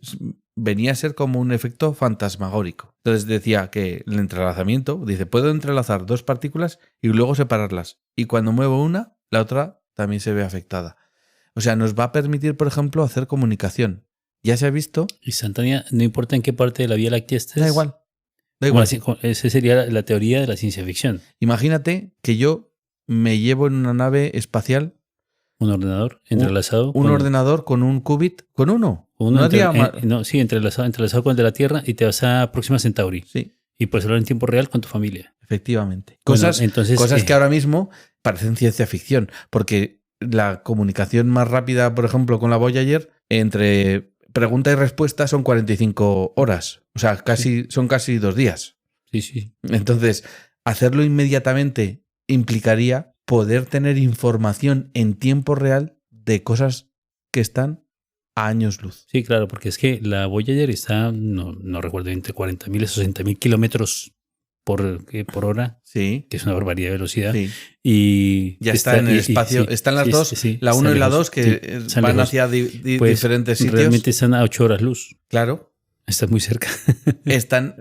venía a ser como un efecto fantasmagórico. Entonces decía que el entrelazamiento, dice, puedo entrelazar dos partículas y luego separarlas. Y cuando muevo una, la otra también se ve afectada. O sea, nos va a permitir, por ejemplo, hacer comunicación. Ya se ha visto. Instantánea, no importa en qué parte de la Vía Láctea estés. Da igual. Da igual. Esa sería la teoría de la ciencia ficción. Imagínate que yo me llevo en una nave espacial. Un ordenador entrelazado. Un ordenador con un qubit. ¿Con uno? Sí, entrelazado con el de la Tierra y te vas a Próxima Centauri. Sí. Y puedes hablar en tiempo real con tu familia. Efectivamente. Cosas que ahora mismo parecen ciencia ficción. Porque la comunicación más rápida, por ejemplo, con la Voyager, entre pregunta y respuesta son 45 horas. O sea, son casi 2 días. Sí. Entonces, hacerlo inmediatamente implicaría poder tener información en tiempo real de cosas que están a años luz. Sí, claro, porque es que la Voyager está, no recuerdo, entre 40.000 y 60.000 kilómetros por hora, sí, que es una barbaridad de velocidad. Sí. Y ya está en el espacio. Sí, están las dos, la 1 y la 2, que van hacia diferentes sitios. Realmente están a 8 horas luz. Claro. Está muy cerca. Están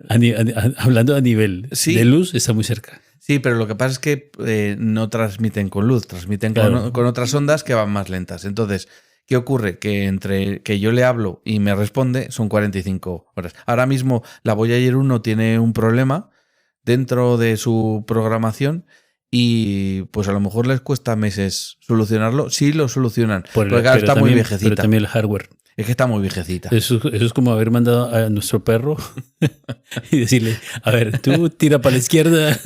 hablando a nivel de luz, está muy cerca. Sí, pero lo que pasa es que no transmiten con luz, transmiten con otras ondas que van más lentas. Entonces, ¿qué ocurre? Que entre que yo le hablo y me responde son 45 horas. Ahora mismo la Voyager 1 tiene un problema dentro de su programación y pues a lo mejor les cuesta meses solucionarlo. Sí lo solucionan, porque claro, está muy viejecita. Pero también el hardware. Es que está muy viejecita. Eso es como haber mandado a nuestro perro y decirle, a ver, tú tira para la izquierda.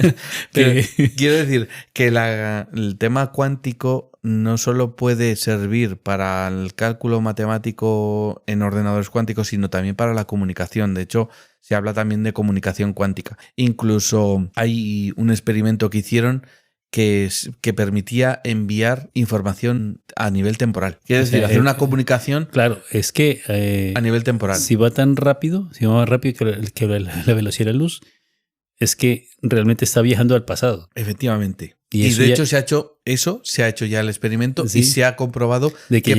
Quiero decir que el tema cuántico no solo puede servir para el cálculo matemático en ordenadores cuánticos, sino también para la comunicación. De hecho, se habla también de comunicación cuántica. Incluso hay un experimento que hicieron que permitía enviar información a nivel temporal. Quiere decir, hacer una comunicación. Claro, es que a nivel temporal. Si va tan rápido, si va más rápido que la velocidad de la luz, es que realmente está viajando al pasado. Efectivamente. Y de hecho se ha hecho ya el experimento, sí, y se ha comprobado de que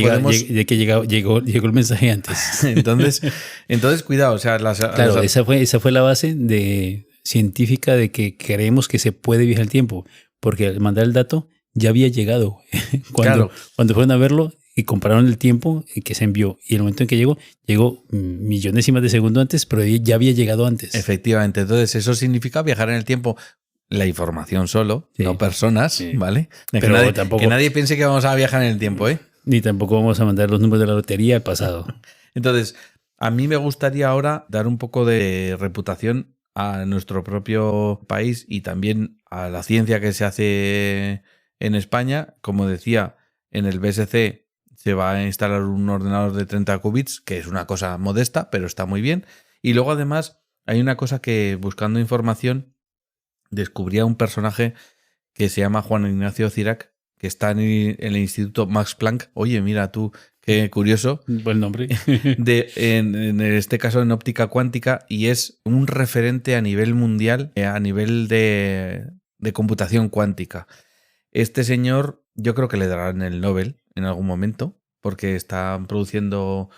llegó el mensaje antes. entonces cuidado. O sea, claro, esa fue la base científica de que creemos que se puede viajar el tiempo. Porque al mandar el dato ya había llegado. Cuando fueron a verlo y compararon el tiempo que se envió y el momento en que llegó millonésimas de segundo antes, pero ya había llegado antes. Efectivamente. Entonces eso significa viajar en el tiempo. La información solo, sí, no personas, sí, ¿vale? Pero que nadie piense que vamos a viajar en el tiempo, ¿eh? Ni tampoco vamos a mandar los números de la lotería al pasado. Entonces, a mí me gustaría ahora dar un poco de reputación a nuestro propio país y también a la ciencia que se hace en España. Como decía, en el BSC se va a instalar un ordenador de 30 qubits, que es una cosa modesta, pero está muy bien. Y luego además hay una cosa que buscando información descubrí a un personaje que se llama Juan Ignacio Cirac, que está en el Instituto Max Planck. Oye, mira tú, qué curioso. Buen nombre. En este caso en óptica cuántica, y es un referente a nivel mundial, a nivel de computación cuántica. Este señor, yo creo que le darán el Nobel en algún momento, porque están produciendo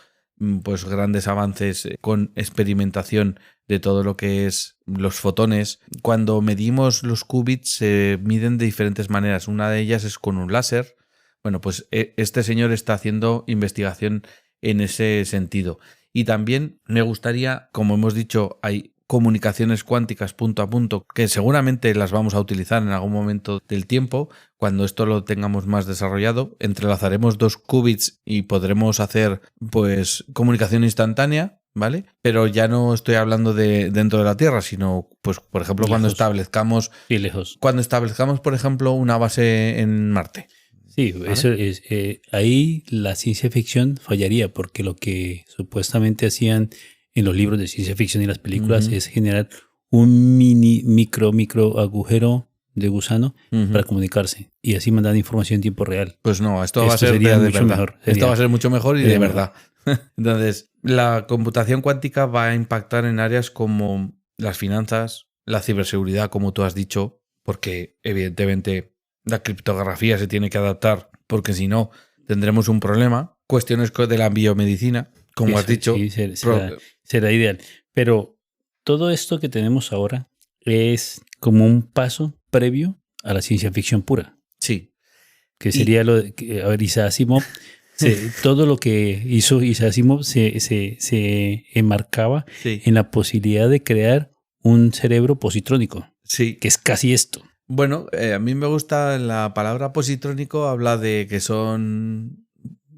pues grandes avances con experimentación de todo lo que es los fotones. Cuando medimos los qubits se miden de diferentes maneras. Una de ellas es con un láser. Bueno, pues este señor está haciendo investigación en ese sentido. Y también me gustaría, como hemos dicho, hay comunicaciones cuánticas punto a punto que seguramente las vamos a utilizar en algún momento del tiempo. Cuando esto lo tengamos más desarrollado, entrelazaremos 2 qubits y podremos hacer pues comunicación instantánea, ¿vale? Pero ya no estoy hablando de dentro de la Tierra, sino pues por ejemplo cuando establezcamos por ejemplo una base en Marte. Sí, ¿vale? Eso es, ahí la ciencia ficción fallaría, porque lo que supuestamente hacían en los libros de ciencia ficción y las películas es generar un micro agujero de gusano para comunicarse y así mandar información en tiempo real. Pues no, esto va a ser de verdad. Esto va a ser mucho mejor y de verdad. Entonces, La computación cuántica va a impactar en áreas como las finanzas, la ciberseguridad, como tú has dicho, porque evidentemente la criptografía se tiene que adaptar, porque si no tendremos un problema. Cuestiones de la biomedicina, como has dicho. Sí, será ideal. Pero todo esto que tenemos ahora es como un paso previo a la ciencia ficción pura. Sí. Que sería lo de, a ver, Isaac Asimov, todo lo que hizo Isaac Asimov se enmarcaba en la posibilidad de crear un cerebro positrónico. Sí. Que es casi esto. Bueno, a mí me gusta la palabra positrónico, habla de que son...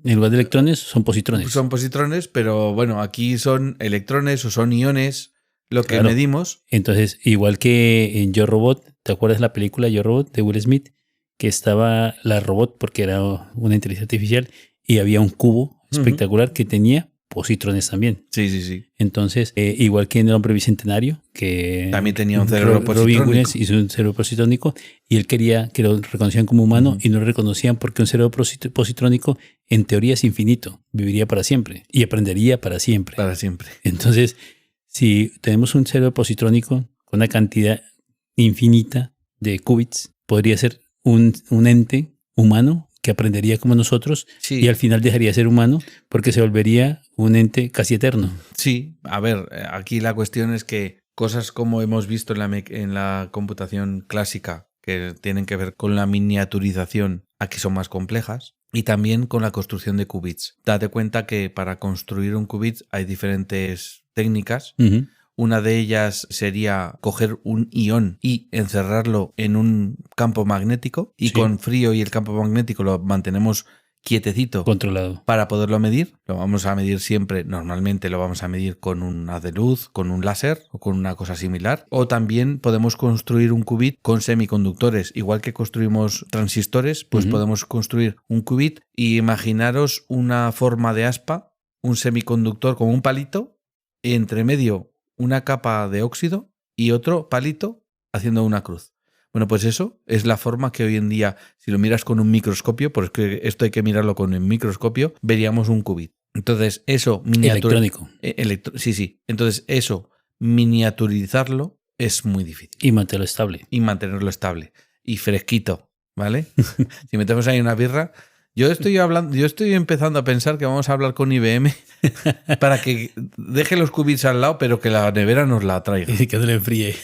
En lugar de electrones, son positrones. Son positrones, pero bueno, aquí son electrones o son iones lo que medimos. Entonces, igual que en Yo Robot, ¿te acuerdas la película Yo Robot de Will Smith? Que estaba la robot, porque era una inteligencia artificial, y había un cubo espectacular que tenía positrones también. Sí, sí, sí. Entonces, igual que en El Hombre Bicentenario, que también tenía un cerebro positrónico. Robin Williams hizo un cerebro positrónico y él quería que lo reconocían como humano y no lo reconocían porque un cerebro positrónico en teoría es infinito, viviría para siempre y aprendería para siempre. Para siempre. Entonces, si tenemos un cerebro positrónico con una cantidad infinita de qubits, podría ser un ente humano que aprendería como nosotros y al final dejaría de ser humano porque se volvería un ente casi eterno. Sí, a ver, aquí la cuestión es que cosas como hemos visto en la computación clásica que tienen que ver con la miniaturización, aquí son más complejas, y también con la construcción de qubits. Date cuenta que para construir un qubit hay diferentes técnicas. Una de ellas sería coger un ión y encerrarlo en un campo magnético y con frío y el campo magnético lo mantenemos quietecito, controlado, para poderlo medir. Lo vamos a medir siempre, normalmente lo vamos a medir con un haz de luz, con un láser o con una cosa similar. O también podemos construir un qubit con semiconductores. Igual que construimos transistores, pues podemos construir un qubit y imaginaros una forma de aspa, un semiconductor como un palito, entre medio una capa de óxido y otro palito haciendo una cruz. Bueno, pues eso es la forma que hoy en día, si lo miras con un microscopio, porque esto hay que mirarlo con un microscopio, veríamos un qubit. Entonces, eso electrónico. Sí. Entonces, eso, miniaturizarlo es muy difícil. Y mantenerlo estable. Y mantenerlo estable. Y fresquito, ¿vale? Si metemos ahí una birra... Yo estoy empezando a pensar que vamos a hablar con IBM para que deje los qubits al lado, pero que la nevera nos la traiga. Y que no le enfríe.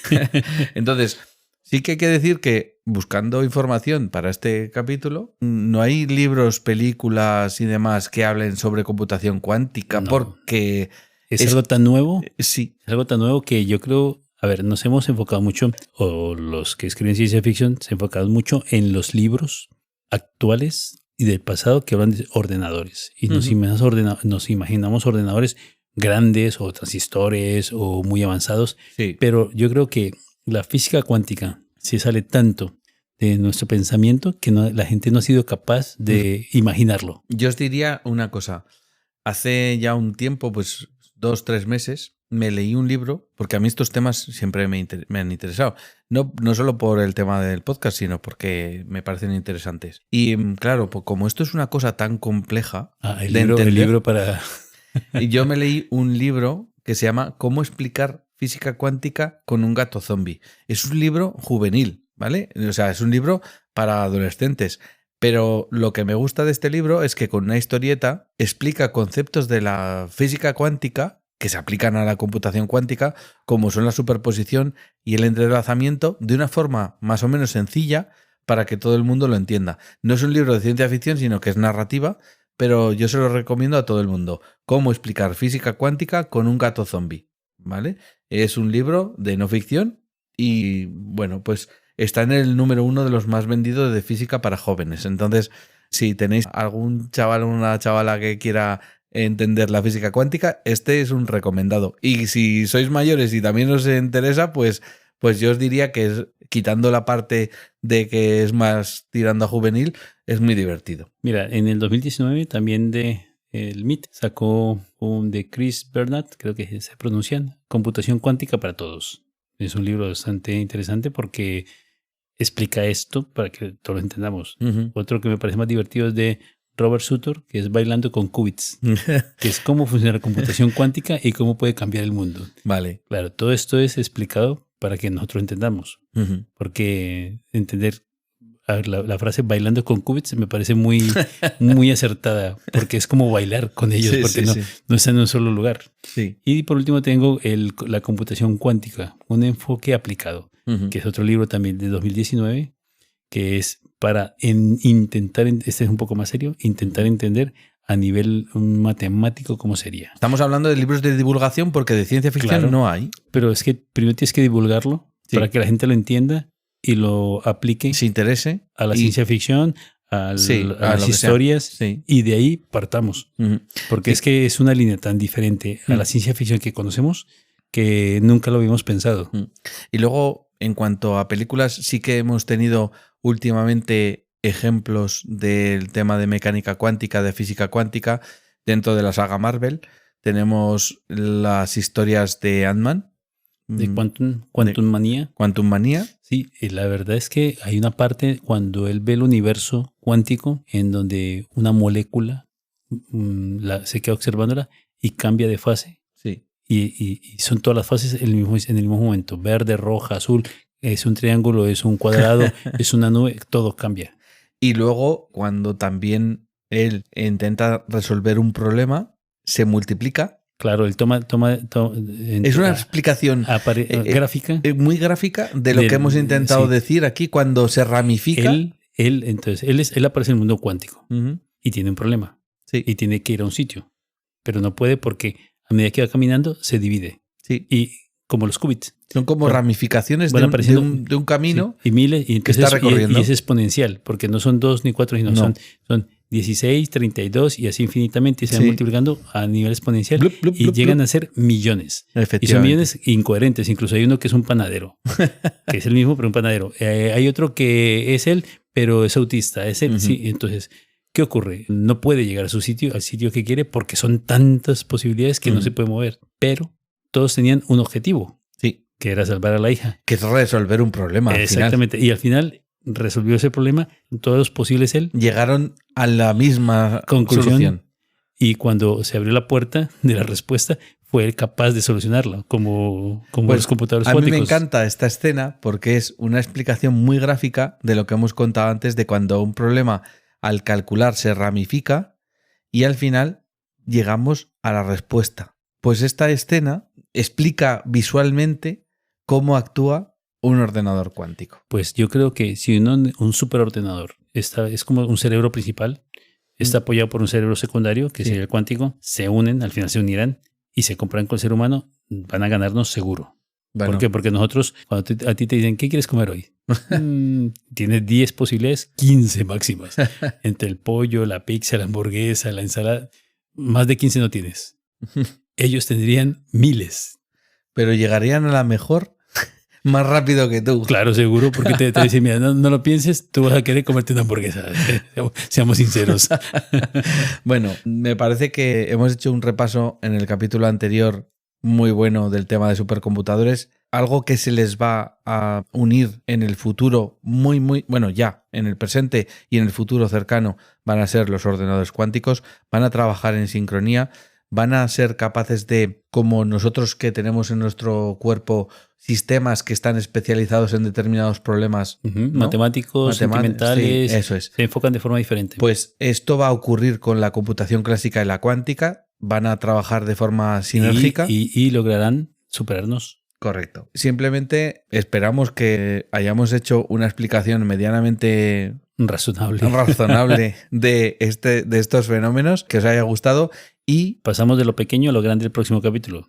Entonces, sí que hay que decir que buscando información para este capítulo, no hay libros, películas y demás que hablen sobre computación cuántica, porque... Es algo tan nuevo. Sí. Es algo tan nuevo que yo creo... A ver, nos hemos enfocado mucho, o los que escriben ciencia ficción se enfocan mucho en los libros actuales y del pasado que hablan de ordenadores. Y nos imaginamos ordenadores grandes o transistores o muy avanzados. Sí. Pero yo creo que la física cuántica se sale tanto de nuestro pensamiento que la gente no ha sido capaz de imaginarlo. Yo os diría una cosa. Hace ya un tiempo, pues 2-3 meses, me leí un libro, porque a mí estos temas siempre me han interesado. No solo por el tema del podcast, sino porque me parecen interesantes. Y claro, pues como esto es una cosa tan compleja el libro para... Yo me leí un libro que se llama ¿Cómo explicar física cuántica con un gato zombie? Es un libro juvenil, ¿vale? O sea, es un libro para adolescentes. Pero lo que me gusta de este libro es que con una historieta explica conceptos de la física cuántica que se aplican a la computación cuántica, como son la superposición y el entrelazamiento, de una forma más o menos sencilla para que todo el mundo lo entienda. No es un libro de ciencia ficción, sino que es narrativa, pero yo se lo recomiendo a todo el mundo. Cómo explicar física cuántica con un gato zombie, ¿vale? Es un libro de no ficción y, bueno, pues está en el número 1 de los más vendidos de física para jóvenes. Entonces, si tenéis algún chaval o una chavala que quiera entender la física cuántica, este es un recomendado. Y si sois mayores y también os interesa, pues yo os diría que es, quitando la parte de que es más tirando a juvenil, es muy divertido. Mira, en el 2019 también el MIT sacó un de Chris Bernard, creo que se pronuncian, Computación cuántica para todos. Es un libro bastante interesante porque explica esto para que todos lo entendamos. Otro que me parece más divertido es de Robert Sutor, que es Bailando con Qubits, que es cómo funciona la computación cuántica y cómo puede cambiar el mundo. Vale. Claro, todo esto es explicado para que nosotros entendamos. Ujú. Porque entender la frase bailando con qubits me parece muy, muy acertada, porque es como bailar con ellos, Sí, porque sí, no, sí. no están en un solo lugar. Sí. Y por último tengo la computación cuántica, un enfoque aplicado, Ujú. que es otro libro también de 2019, que es para intentar, este es un poco más serio, intentar entender a nivel matemático cómo sería. Estamos hablando de libros de divulgación porque de ciencia ficción Claro. no hay. Pero es que primero tienes que divulgarlo Sí. para que la gente lo entienda y lo aplique Si interese. a la y- ciencia ficción, Sí, a a las lo que sea. historias, Sí. y de ahí partamos. Ujú. Porque Sí. es que es una línea tan diferente a la ciencia ficción que conocemos que nunca lo habíamos pensado. Y luego, en cuanto a películas, sí que hemos tenido últimamente ejemplos del tema de mecánica cuántica, de física cuántica, dentro de la saga Marvel. Tenemos las historias de Ant-Man, De Quantum Manía. Quantum Manía. Sí, y la verdad es que hay una parte cuando él ve el universo cuántico en donde una molécula se queda observándola y cambia de fase. Sí. Y son todas las fases en el mismo momento. Verde, roja, azul, es un triángulo, es un cuadrado, es una nube, todo cambia. Y luego, cuando también él intenta resolver un problema, se multiplica. Claro, él Es una explicación gráfica. muy gráfica de lo que hemos intentado sí. decir aquí cuando se ramifica. Él aparece en el mundo cuántico Ujú. y tiene un problema. Sí. Y tiene que ir a un sitio. Pero no puede porque a medida que va caminando se divide. Sí. Y como los qubits. Son como ramificaciones van de apareciendo, un camino. Sí, y miles, y que está recorriendo. Y es exponencial, porque no son 2 ni 4, sino No. son 16, 32 y así infinitamente, y se van Sí. multiplicando a nivel exponencial Blup, blup, y blup, llegan blup. a ser millones. Y son Efectivamente. millones incoherentes. Incluso hay uno que es un panadero, que es el mismo, pero un panadero. Hay otro que es él, pero es autista. Es él, Ujú. sí. Entonces, ¿qué ocurre? No puede llegar a su sitio, al sitio que quiere, porque son tantas posibilidades que no Ujú. se puede mover. Pero todos tenían un objetivo, Sí. que era salvar a la hija. Que es resolver un problema. Al Exactamente. Y al final resolvió ese problema, todos los posibles él. final. Llegaron a la misma Conclusión. solución. Y cuando se abrió la puerta de la respuesta, fue él capaz de solucionarlo, como Pues, los computadores a cuánticos. mí me encanta esta escena porque es una explicación muy gráfica de lo que hemos contado antes de cuando un problema al calcular se ramifica y al final llegamos a la respuesta. Pues esta escena explica visualmente cómo actúa un ordenador cuántico. Pues yo creo que si un superordenador es como un cerebro principal, está apoyado por un cerebro secundario, que Sí. sería el cuántico, se unen, al final se unirán y se comparan con el ser humano, van a ganarnos seguro. Bueno, ¿Por qué? Porque nosotros, cuando a ti te dicen, ¿qué quieres comer hoy? Tienes 10 posibilidades, 15 máximas. Entre el pollo, la pizza, la hamburguesa, la ensalada, más de 15 no tienes. Ellos tendrían miles. pero llegarían a la mejor más rápido que tú. Claro, seguro, porque te dicen, mira, no lo pienses, tú vas a querer comerte una hamburguesa. Seamos sinceros. Bueno, me parece que hemos hecho un repaso en el capítulo anterior muy bueno del tema de supercomputadores. Algo que se les va a unir en el futuro bueno, ya en el presente y en el futuro cercano van a ser los ordenadores cuánticos, van a trabajar en sincronía, van a ser capaces de, como nosotros que tenemos en nuestro cuerpo sistemas que están especializados en determinados problemas, ¿no? Matemáticos, sentimentales, sí, eso es. se enfocan de forma diferente. Pues esto va a ocurrir con la computación clásica y la cuántica, van a trabajar de forma sinérgica. Y lograrán superarnos. Correcto. Simplemente esperamos que hayamos hecho una explicación medianamente razonable de estos fenómenos, que os haya gustado y... Pasamos de lo pequeño a lo grande el próximo capítulo.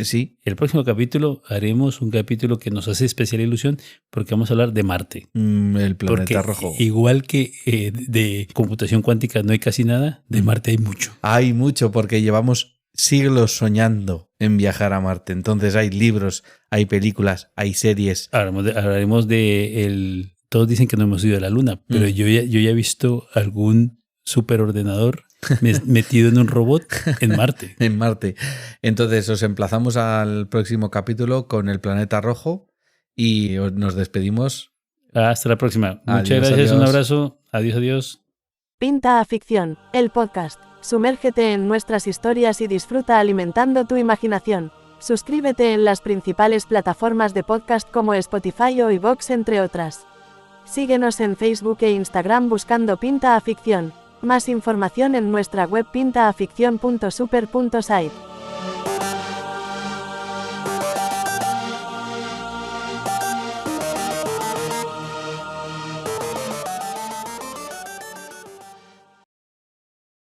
Sí. El próximo capítulo haremos un capítulo que nos hace especial ilusión porque vamos a hablar de Marte. El planeta porque rojo. Igual que de computación cuántica no hay casi nada, de Marte hay mucho. Hay mucho porque llevamos siglos soñando en viajar a Marte. Entonces hay libros, hay películas, hay series. Hablaremos de todos dicen que no hemos ido a la Luna, pero yo ya he visto algún superordenador metido en un robot en Marte. En Marte. Entonces os emplazamos al próximo capítulo con el planeta rojo y nos despedimos. Hasta la próxima. Muchas Adiós, gracias, adiós. un abrazo. Adiós, adiós. Pinta a Ficción, el podcast. Sumérgete en nuestras historias y disfruta alimentando tu imaginación. Suscríbete en las principales plataformas de podcast como Spotify o iVoox, entre otras. Síguenos en Facebook e Instagram buscando Pinta a Ficción. Más información en nuestra web pintaaficcion.super.site.